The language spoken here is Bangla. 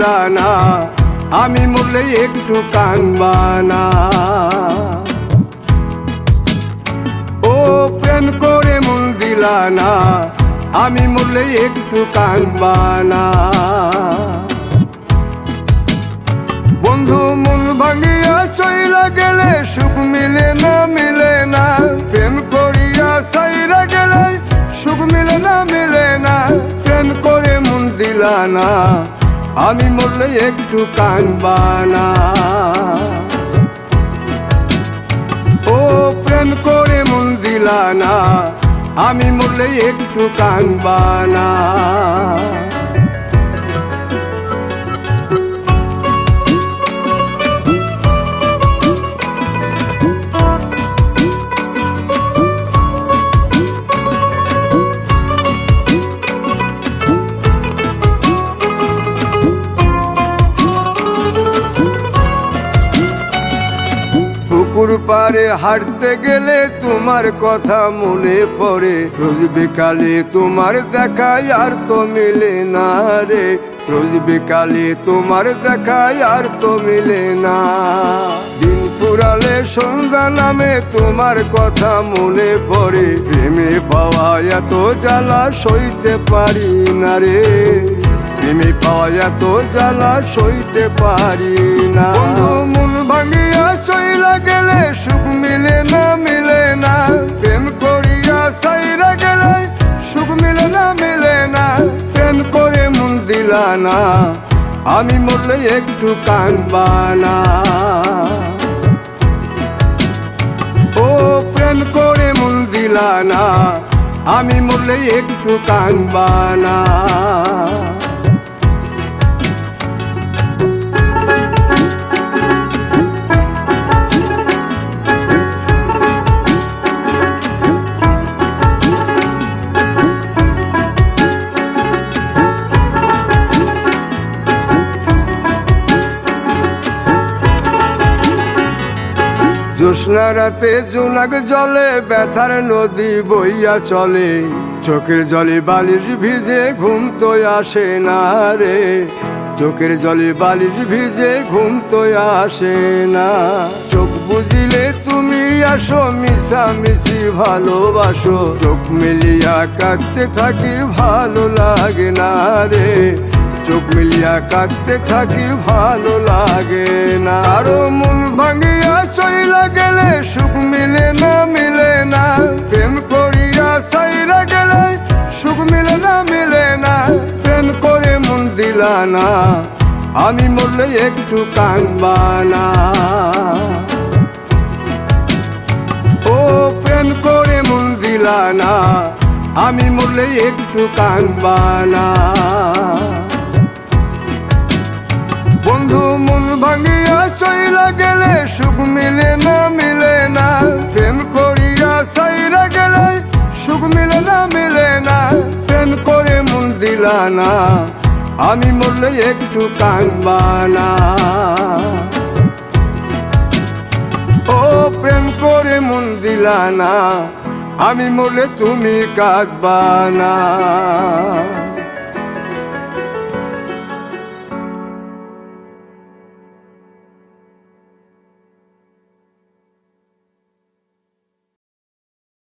দিলা না, আমি মরলে একটু কানবা না। ও প্রেম করে মন দিলা না, আমি মরলে একটু কানবা না। বন্ধু মন ভাঙিয়া চইলা গেলে সুখ মিলে না, মিলে না। প্রেম করিয়া সাইরা গেলে সুখ মিলে না, মিলে না। প্রেম করে মন দিলা না, আমি মরলে একটু কানবা না। ও প্রেম করে মন দিলা না, আমি মরলে একটু কানবা না। পুকুর পাড়ে হাঁটতে গেলে তোমার কথা মনে পড়ে, রোজ বিকালে তোমার দেখায় আর তো মিলে না রে। রোজ বিকালে তোমার দেখায় আর তো মিলে না। দিন ফুরালে সন্ধ্যা নামে তোমার কথা মনে পড়ে, প্রেমে পাওয়া এত জ্বালা সইতে পারি না রে। প্রেমে পাওয়া এত জ্বালা সইতে পারি না। মন ভাঙিয়া চইলা গেলে সুখ মিলে না, মিলে না। প্রেম করিয়া সাইরা গেলে সুখ মিলে না, মিলে না। প্রেম করে মন দিলা না, আমি মরলে একটু কানবা না। ও প্রেম করে মন দিলা না, আমি মরলে একটু কানবা না। জ্যোৎস্না রাতে জোনাক জলে ব্যথার নদী বইয়া চলে, চোখের জলে বালিশ ভিজে ঘুম তো আসে না রে। চোখের জলে বালিশ ভিজে ঘুম তো আসে না। চোখ বুঝিলে তুমি আসো, মিশামিশি ভালোবাসো। চোখ মিলিয়া কাঁদতে থাকি ভালো লাগে না রে। চোখ মিলিয়া কাঁদতে থাকি ভালো লাগে না। আরো মন ভাঙিয়া চইলা গেলে সুখ মিলে না, মিলে না। প্রেম করিয়া সাইরা গেলে সুখ মিলে না, মিলে না। প্রেম করে মন দিলা না, আমি মরলে একটু কানবা না। ও প্রেম করে মন দিলা না, আমি মরলে একটু কানবা না। বন্ধু মন ভাঙিয়া চইলা গেলে সুখ মিলে না, মিলে না। প্রেম করিয়া সাইরা গেলে সুখ মিলে না, মিলে না। প্রেম করে মন দিলা না, আমি মরলে একটু কানবা না। ও প্রেম করে মন দিলা না, আমি মরলে তুমি কাঁদবা না।